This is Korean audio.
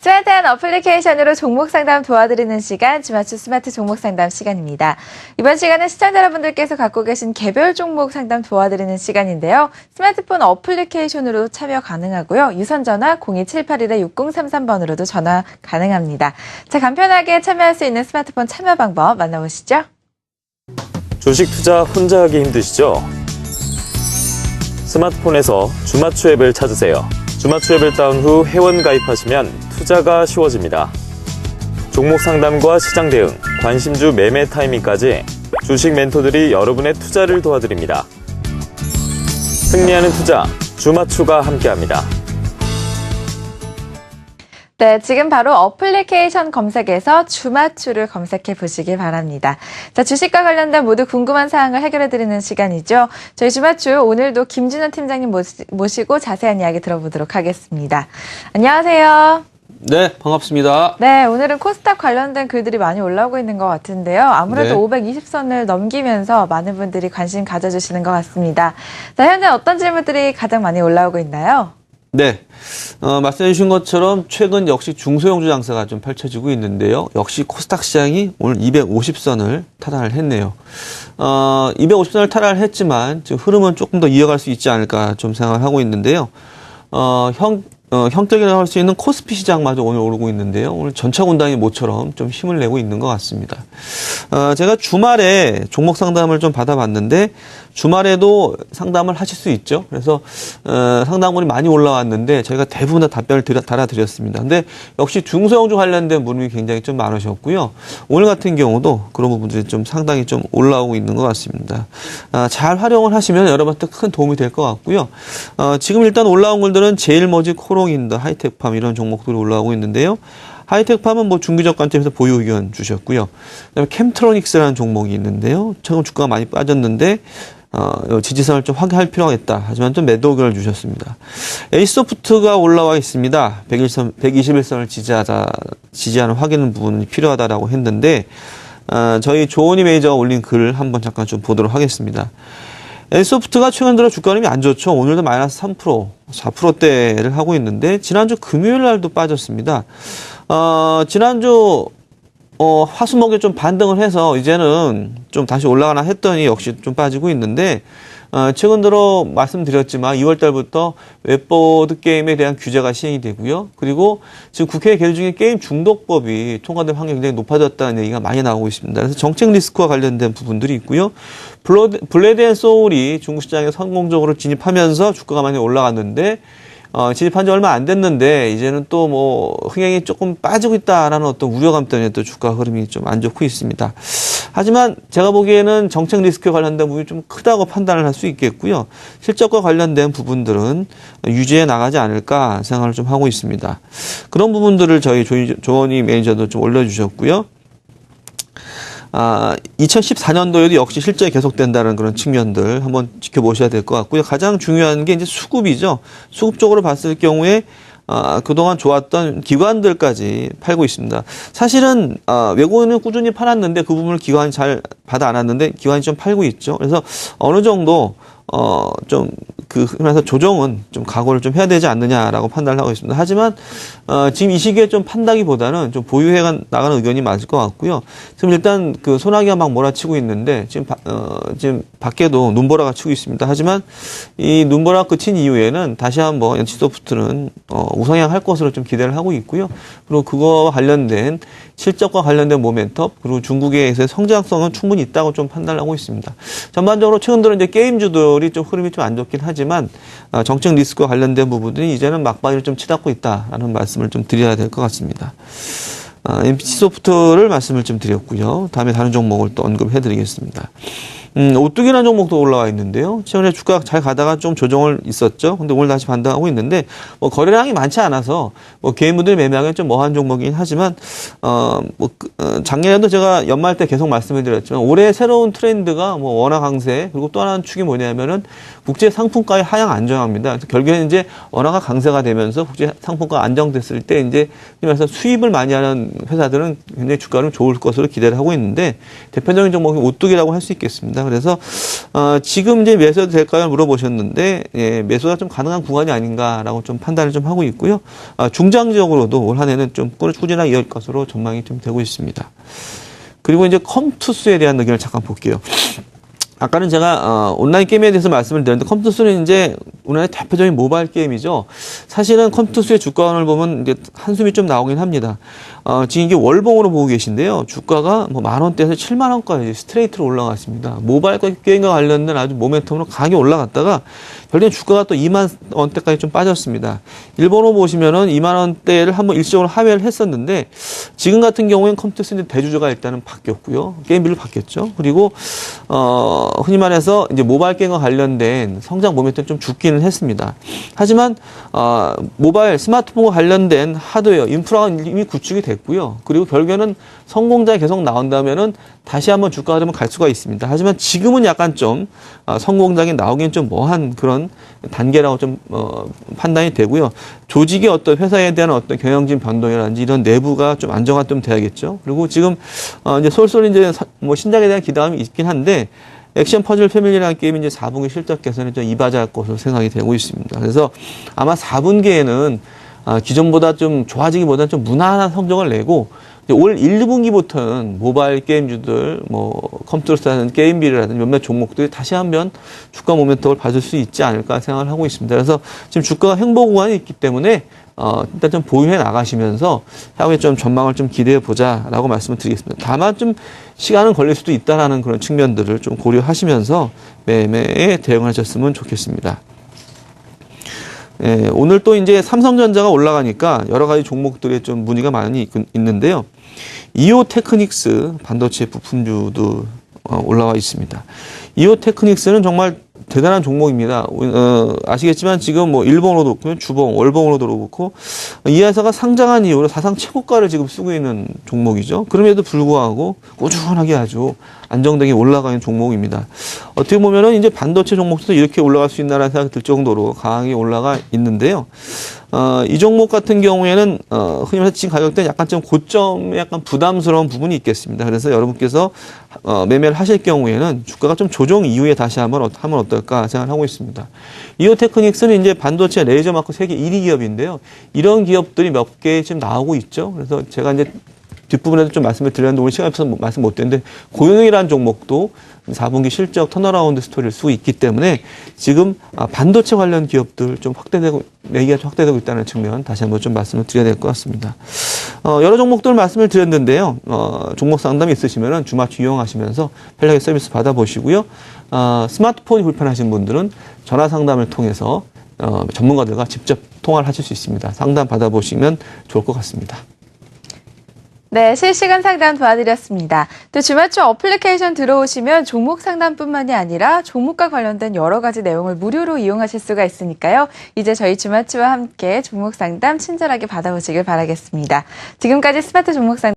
스마트한 어플리케이션으로 종목 상담 도와드리는 시간, 주맞춤 스마트 종목 상담 시간입니다. 이번 시간은 시청자 여러분들께서 갖고 계신 개별 종목 상담 도와드리는 시간인데요. 스마트폰 어플리케이션으로 참여 가능하고요. 유선 전화 02781-6033번으로도 전화 가능합니다. 자, 간편하게 참여할 수 있는 스마트폰 참여 방법 만나보시죠. 주식 투자 혼자 하기 힘드시죠? 스마트폰에서 주맞추 앱을 찾으세요. 주맞추 앱을 다운 후 회원 가입하시면 투자가 쉬워집니다. 종목 상담과 시장 대응, 관심주 매매 타이밍까지 주식 멘토들이 여러분의 투자를 도와드립니다. 승리하는 투자, 주맞추가 함께합니다. 네, 지금 바로 어플리케이션 검색에서 주맞추를 검색해 보시길 바랍니다. 자, 주식과 관련된 모두 궁금한 사항을 해결해 드리는 시간이죠. 저희 주맞추 오늘도 김준현 팀장님 모시고 자세한 이야기 들어보도록 하겠습니다. 안녕하세요. 네, 반갑습니다. 네, 오늘은 코스닥 관련된 글들이 많이 올라오고 있는 것 같은데요. 아무래도 네. 520선을 넘기면서 많은 분들이 관심 가져주시는 것 같습니다. 자, 현재 어떤 질문들이 가장 많이 올라오고 있나요? 네, 말씀해 주신 것처럼 최근 역시 중소형주 장세가 좀 펼쳐지고 있는데요. 역시 코스닥 시장이 오늘 250선을 탈환을 했네요. 250선을 탈환을 했지만 지금 흐름은 조금 더 이어갈 수 있지 않을까 좀 생각을 하고 있는데요. 형격이라고 할 수 있는 코스피 시장마저 오늘 오르고 있는데요. 오늘 전차군단이 모처럼 좀 힘을 내고 있는 것 같습니다. 제가 주말에 종목 상담을 좀 받아봤는데 주말에도 상담을 하실 수 있죠. 그래서 상담원이 많이 올라왔는데 저희가 대부분 다 답변을 달아드렸습니다. 근데 역시 중소형주 관련된 물음이 굉장히 좀 많으셨고요. 오늘 같은 경우도 그런 부분들이 좀 상당히 좀 올라오고 있는 것 같습니다. 잘 활용을 하시면 여러분한테 큰 도움이 될 것 같고요. 지금 일단 올라온 것들은 제일머지, 코롱인더, 하이텍팜 이런 종목들이 올라오고 있는데요. 하이텍팜은 뭐 중기적 관점에서 보유 의견 주셨고요. 그다음에 캠트로닉스라는 종목이 있는데요. 최근 주가가 많이 빠졌는데 지지선을 좀 확인할 필요가 있다. 하지만 좀 매도 의견을 주셨습니다. 에이스소프트가 올라와 있습니다. 121선을 지지하는 확인 부분이 필요하다라고 했는데 저희 조원희 매니저가 올린 글 한번 잠깐 좀 보도록 하겠습니다. 에이스소프트가 최근 들어 주가 흐름이 안 좋죠. 오늘도 마이너스 3%, 4%대를 하고 있는데 지난주 금요일 날도 빠졌습니다. 지난주 화수목에 좀 반등을 해서 이제는 좀 다시 올라가나 했더니 역시 좀 빠지고 있는데 최근 들어 말씀드렸지만 2월 달부터 웹보드 게임에 대한 규제가 시행이 되고요. 그리고 지금 국회 개정 중에 게임 중독법이 통과될 확률이 굉장히 높아졌다는 얘기가 많이 나오고 있습니다. 그래서 정책 리스크와 관련된 부분들이 있고요. 블레드 앤 소울이 중국 시장에 성공적으로 진입하면서 주가가 많이 올라갔는데 진입한 지 얼마 안 됐는데 이제는 또 뭐 흥행이 조금 빠지고 있다라는 어떤 우려감 때문에 또 주가 흐름이 좀 안 좋고 있습니다. 하지만 제가 보기에는 정책 리스크에 관련된 부분이 좀 크다고 판단을 할 수 있겠고요. 실적과 관련된 부분들은 유지해 나가지 않을까 생각을 좀 하고 있습니다. 그런 부분들을 저희 조원희 매니저도 좀 올려주셨고요. 2014년도에도 역시 실적이 계속된다는 그런 측면들 한번 지켜보셔야 될 것 같고요. 가장 중요한 게 이제 수급이죠. 수급 쪽으로 봤을 경우에 그동안 좋았던 기관들까지 팔고 있습니다. 사실은 외국인은 꾸준히 팔았는데 그 부분을 기관이 잘 받아 안았는데 기관이 좀 팔고 있죠. 그래서 어느 정도 그래서 조정은 좀 각오를 좀 해야 되지 않느냐라고 판단을 하고 있습니다. 하지만, 지금 이 시기에 좀 판다기보다는 좀 보유해 나가는 의견이 맞을 것 같고요. 지금 일단 그 소나기가 막 몰아치고 있는데, 지금 밖에도 눈보라가 치고 있습니다. 하지만 이 눈보라 끝인 이후에는 다시 한번 NC소프트는, 우상향할 것으로 좀 기대를 하고 있고요. 그리고 그거와 관련된 실적과 관련된 모멘텀, 그리고 중국에서의 성장성은 충분히 있다고 좀 판단을 하고 있습니다. 전반적으로 최근 들어 이제 게임주들이 좀 흐름이 좀 안 좋긴 하지만 정책 리스크와 관련된 부분들이 이제는 막바지를 좀 치닫고 있다라는 말씀을 좀 드려야 될 것 같습니다. NC소프트를 말씀을 좀 드렸고요. 다음에 다른 종목을 또 언급해 드리겠습니다. 오뚜기라는 종목도 올라와 있는데요. 최근에 주가 잘 가다가 좀 조정을 있었죠. 근데 오늘 다시 반등하고 있는데, 거래량이 많지 않아서, 개인분들이 매매하기엔 좀 뭐한 종목이긴 하지만, 작년에도 제가 연말 때 계속 말씀을 드렸지만, 올해 새로운 트렌드가 원화 강세, 그리고 또 하나는 축이 뭐냐면은, 국제 상품가의 하향 안정화입니다. 그래서 결국에는 이제 원화가 강세가 되면서 국제 상품가 안정됐을 때 이제, 그래서 수입을 많이 하는 회사들은 굉장히 주가는 좋을 것으로 기대를 하고 있는데, 대표적인 종목이 오뚜기라고 할 수 있겠습니다. 있습니다. 그래서 지금 이제 매수해도 될까요? 물어보셨는데 예, 매수가 좀 가능한 구간이 아닌가라고 좀 판단을 좀 하고 있고요. 중장기적으로도 올 한해는 좀 꾸준하게 이어질 것으로 전망이 좀 되고 있습니다. 그리고 이제 컴투스에 대한 의견을 잠깐 볼게요. 아까는 제가 온라인 게임에 대해서 말씀을 드렸는데 컴투스는 이제 우리나라의 대표적인 모바일 게임이죠. 사실은 컴투스의 주가를 보면 이제 한숨이 좀 나오긴 합니다. 지금 이게 월봉으로 보고 계신데요. 주가가 뭐 10,000원대에서 70,000원까지 스트레이트로 올라갔습니다. 모바일 게임과 관련된 아주 모멘텀으로 강하게 올라갔다가 별로 주가가 또 20,000원대까지 좀 빠졌습니다. 일본으로 보시면은 20,000원대를 한번 일시적으로 하회를 했었는데 지금 같은 경우에는 컴투스는 대주주가 일단은 바뀌었고요. 게임비를 바뀌었죠. 그리고 흔히 말해서 이제 모바일 게임과 관련된 성장 모멘텀이 좀 죽기는 했습니다. 하지만 모바일 스마트폰과 관련된 하드웨어 인프라가 이미 구축이 됐고요. 그리고 결국에는 성공작이 계속 나온다면은 다시 한번 주가 흐름은 갈 수가 있습니다. 하지만 지금은 약간 좀 성공작이 나오기엔 좀 뭐한 그런 단계라고 좀 판단이 되고요. 조직의 어떤 회사에 대한 어떤 경영진 변동이라든지 이런 내부가 좀 안정화 좀 돼야겠죠. 그리고 지금 이제 솔솔 이제 뭐 신작에 대한 기대감이 있긴 한데 액션 퍼즐 패밀리라는 게임이 이제 4분기 실적 개선에 좀 이바지할 것으로 생각이 되고 있습니다. 그래서 아마 4분기에는 기존보다 좀 좋아지기보다는 좀 무난한 성적을 내고 올 1, 2분기부터는 모바일 게임주들, 뭐 컴퓨터라는 게임비라든지 몇몇 종목들이 다시 한번 주가 모멘텀을 받을 수 있지 않을까 생각을 하고 있습니다. 그래서 지금 주가가 횡보 구간이 있기 때문에 일단 좀 보유해 나가시면서 향후에 좀 전망을 좀 기대해 보자라고 말씀을 드리겠습니다. 다만 좀 시간은 걸릴 수도 있다라는 그런 측면들을 좀 고려하시면서 매매에 대응하셨으면 좋겠습니다. 예, 오늘 또 이제 삼성전자가 올라가니까 여러 가지 종목들에 좀 문의가 많이 있는데요. 이오테크닉스 반도체 부품주도 올라와 있습니다. 이오테크닉스는 정말 대단한 종목입니다. 아시겠지만 지금 뭐 일봉으로도 그렇고 주봉, 월봉으로도 그렇고 이 회사가 상장한 이후로 사상 최고가를 지금 쓰고 있는 종목이죠. 그럼에도 불구하고 꾸준하게 아주 안정되게 올라가는 종목입니다. 어떻게 보면은 이제 반도체 종목도 이렇게 올라갈 수 있나라는 생각이 들 정도로 강하게 올라가 있는데요. 이 종목 같은 경우에는 흔히 말해서 지금 가격대는 약간 좀 고점에 약간 부담스러운 부분이 있겠습니다. 그래서 여러분께서 매매를 하실 경우에는 주가가 좀 조정 이후에 다시 하면 어떨까 생각을 하고 있습니다. 이오테크닉스는 이제 반도체 레이저 마크 세계 1위 기업인데요. 이런 기업들이 몇 개 지금 나오고 있죠. 그래서 제가 이제 뒷부분에도 좀 말씀을 드렸는데 오늘 시간이 없어서 말씀 못 드렸는데 고용이라는 종목도 4분기 실적 턴어라운드 스토리를 쓰고 있기 때문에 지금 반도체 관련 기업들 좀 매기가 좀 확대되고 있다는 측면 다시 한번 좀 말씀을 드려야 될 것 같습니다. 여러 종목들 말씀을 드렸는데요. 종목 상담이 있으시면은 주맞추 이용하시면서 편하게 서비스 받아보시고요. 스마트폰이 불편하신 분들은 전화 상담을 통해서 전문가들과 직접 통화를 하실 수 있습니다. 상담 받아보시면 좋을 것 같습니다. 네, 실시간 상담 도와드렸습니다. 또 주맞춤 어플리케이션 들어오시면 종목 상담뿐만이 아니라 종목과 관련된 여러 가지 내용을 무료로 이용하실 수가 있으니까요. 이제 저희 주맞춤과 함께 종목 상담 친절하게 받아보시길 바라겠습니다. 지금까지 스마트 종목 상담